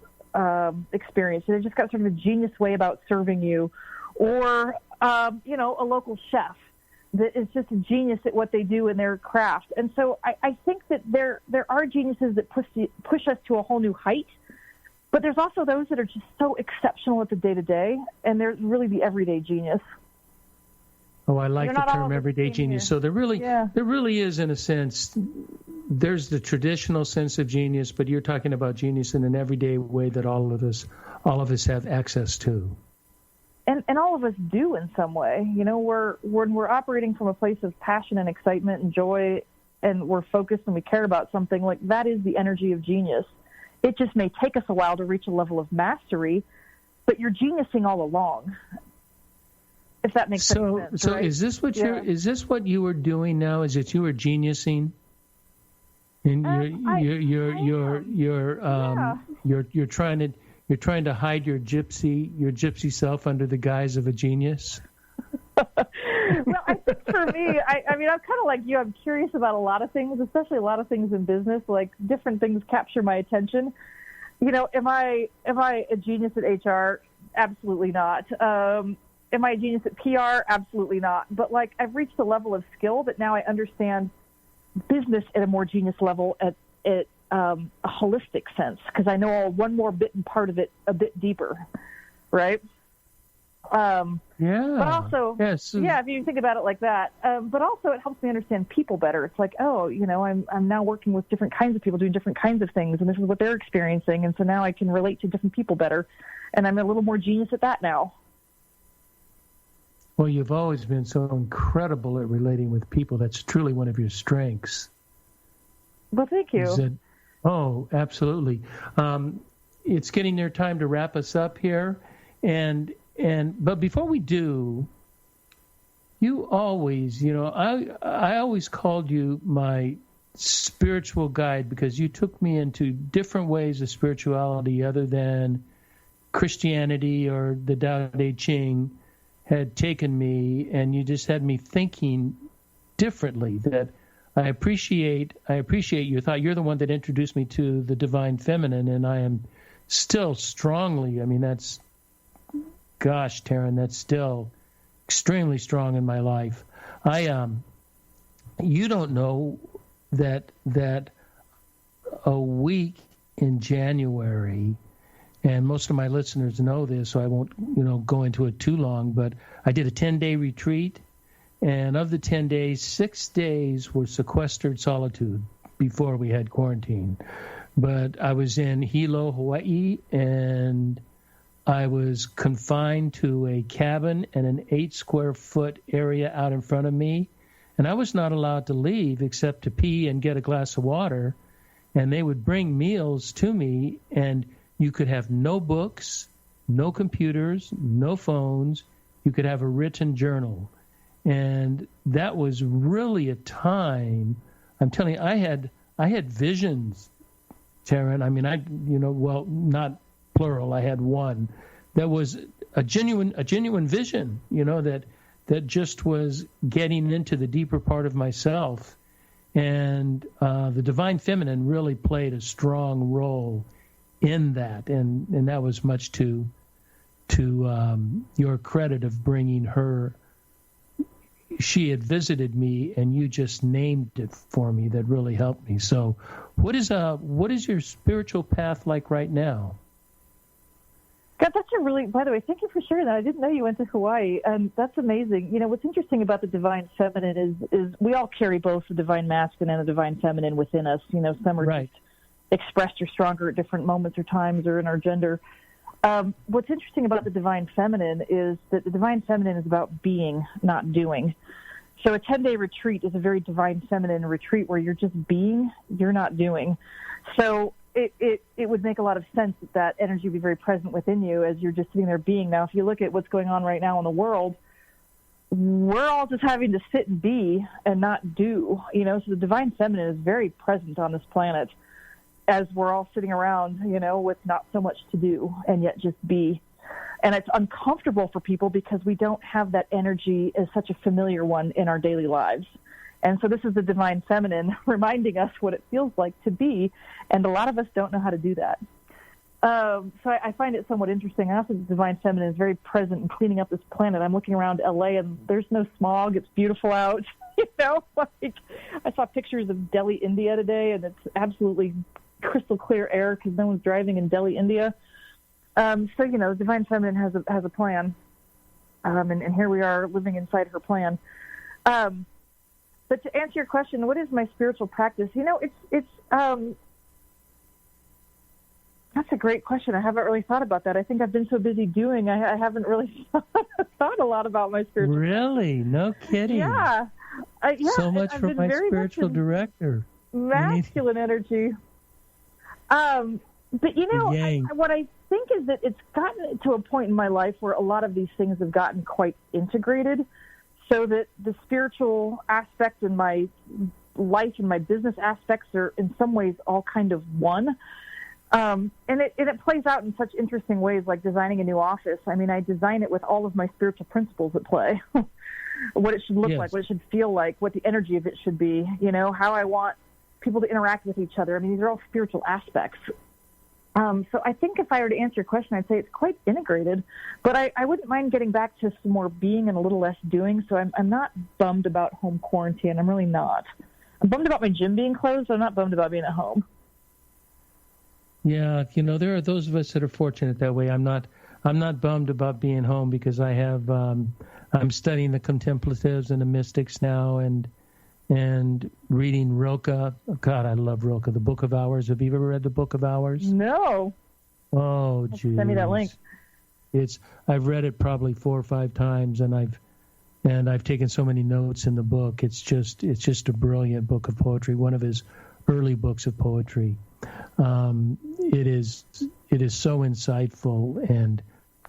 experience. They've just got sort of a genius way about serving you, or a local chef that is just a genius at what they do in their craft. And so I think that there are geniuses that push us to a whole new height, but there's also those that are just so exceptional at the day-to-day, and they're really the everyday genius. Oh, I like the term everyday genius. So there really is, in a sense, there's the traditional sense of genius, but you're talking about genius in an everyday way that all of us have access to. And all of us do in some way. When we're operating from a place of passion and excitement and joy, and we're focused and we care about something, like that is the energy of genius. It just may take us a while to reach a level of mastery, but you're geniusing all along. If that makes sense. So right? is this what you were doing now? Is it you were geniusing? And you're trying to hide your gypsy self under the guise of a genius? Well, I think for me, I mean, I'm kind of like you. I'm curious about a lot of things, especially a lot of things in business. Like different things capture my attention. Am I a genius at HR? Absolutely not. Am I a genius at PR? Absolutely not. But like I've reached a level of skill that now I understand business at a more genius level at a holistic sense, because I know one more bit and part of it a bit deeper, right? But also, if you think about it like that, but also it helps me understand people better. It's like, I'm now working with different kinds of people doing different kinds of things, and this is what they're experiencing, and so now I can relate to different people better, and I'm a little more genius at that now. Well, you've always been so incredible at relating with people. That's truly one of your strengths. Well, thank you. Oh, absolutely. It's getting near time to wrap us up here, but before we do, you always, I always called you my spiritual guide, because you took me into different ways of spirituality other than Christianity or the Tao Te Ching had taken me, and you just had me thinking differently. That I appreciate your thought. You're the one that introduced me to the divine feminine, and I am still strongly, Taryn, that's still extremely strong in my life. You don't know that a week in January, and most of my listeners know this, so I won't, go into it too long, but I did a 10-day retreat, and of the 10 days, 6 days were sequestered solitude before we had quarantine. But I was in Hilo, Hawaii, and I was confined to a cabin and an 8-square-foot area out in front of me, and I was not allowed to leave except to pee and get a glass of water, and they would bring meals to me, and you could have no books, no computers, no phones. You could have a written journal. And that was really a time, I'm telling you, I had visions, Taryn. Not plural, I had one. That was a genuine vision, that just was getting into the deeper part of myself. And the divine feminine really played a strong role in that, and that was much to your credit of bringing her. She had visited me, and you just named it for me. That really helped me. So, what is your spiritual path like right now? God, by the way, thank you for sharing that. I didn't know you went to Hawaii, and that's amazing. What's interesting about the divine feminine is we all carry both the divine masculine and the divine feminine within us. Some are right. Just expressed or stronger at different moments or times or in our gender. What's interesting about the divine feminine is that the divine feminine is about being, not doing. So a 10-day retreat is a very divine feminine retreat where you're just being, you're not doing. So it would make a lot of sense that energy would be very present within you as you're just sitting there being. Now, if you look at what's going on right now in the world, we're all just having to sit and be and not do. So the divine feminine is very present on this planet, as we're all sitting around, with not so much to do and yet just be. And it's uncomfortable for people because we don't have that energy as such a familiar one in our daily lives. And so this is the divine feminine reminding us what it feels like to be, and a lot of us don't know how to do that. So I find it somewhat interesting. I also think the Divine Feminine is very present in cleaning up this planet. I'm looking around LA and there's no smog. It's beautiful out. Like I saw pictures of Delhi, India today, and it's absolutely crystal clear air because no one's driving in Delhi, India. So Divine Feminine has a plan, and here we are living inside her plan. But to answer your question, what is my spiritual practice? It's that's a great question. I haven't really thought about that. I think I've been so busy doing, I haven't really thought a lot about my spiritual practice. Really? No kidding. Yeah. So much for my spiritual director. Masculine energy. But what I think is that it's gotten to a point in my life where a lot of these things have gotten quite integrated, so that the spiritual aspect in my life and my business aspects are in some ways all kind of one. And it plays out in such interesting ways, like designing a new office. I mean, I design it with all of my spiritual principles at play. What it should look like, what it should feel like, what the energy of it should be, how I want people to interact with each other. I mean, these are all spiritual aspects. So I think if I were to answer your question, I'd say it's quite integrated, but I wouldn't mind getting back to some more being and a little less doing. So I'm not bummed about home quarantine. I'm really not. I'm bummed about my gym being closed, but I'm not bummed about being at home. Yeah, there are those of us that are fortunate that way. I'm not bummed about being home because I have I'm studying the contemplatives and the mystics now, and reading Rilke. God, I love Rilke. The Book of Hours. Have you ever read the Book of Hours? No. Oh, geez. Send me that link. I've read it probably 4 or 5 times, and I've taken so many notes in the book. It's just a brilliant book of poetry. One of his early books of poetry. It is so insightful, and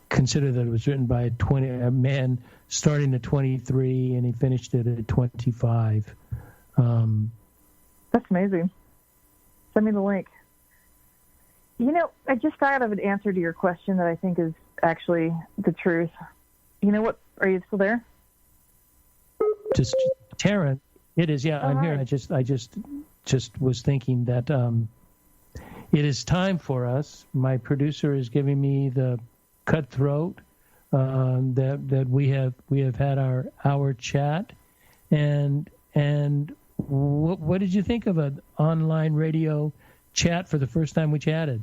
consider that it was written by a man starting at 23 and he finished it at 25. That's amazing. Send me the link. I just thought of an answer to your question that I think is actually the truth. You know what? Are you still there? Just Taryn. It is. Yeah, I'm here. I just was thinking that it is time for us. My producer is giving me the cutthroat that we have had our hour chat, and what did you think of an online radio chat for the first time we chatted?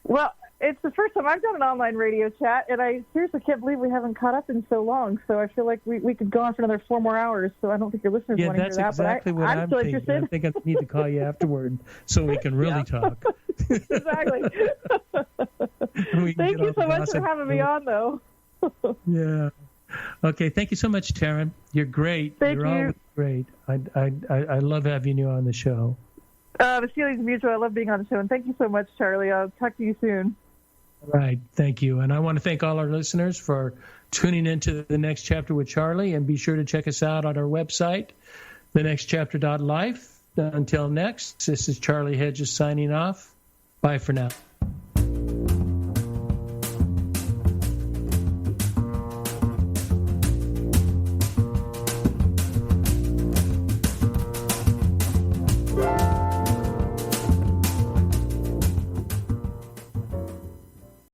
Well, it's the first time I've done an online radio chat, and I seriously can't believe we haven't caught up in so long. So I feel like we could go on for another 4 more hours. So I don't think your listeners want to hear that. Yeah, that's exactly what I'm still thinking. Interested. I think I need to call you afterward so we can really talk. Exactly. Thank you so much for having me on, though. Yeah. Okay. Thank you so much, Taryn. You're great. You're always great. I love having you on the show. The feeling's mutual. I love being on the show, and thank you so much, Charlie. I'll talk to you soon. All right. Thank you. And I want to thank all our listeners for tuning into The Next Chapter with Charlie, and be sure to check us out on our website, thenextchapter.life. Until next, this is Charlie Hedges signing off. Bye for now.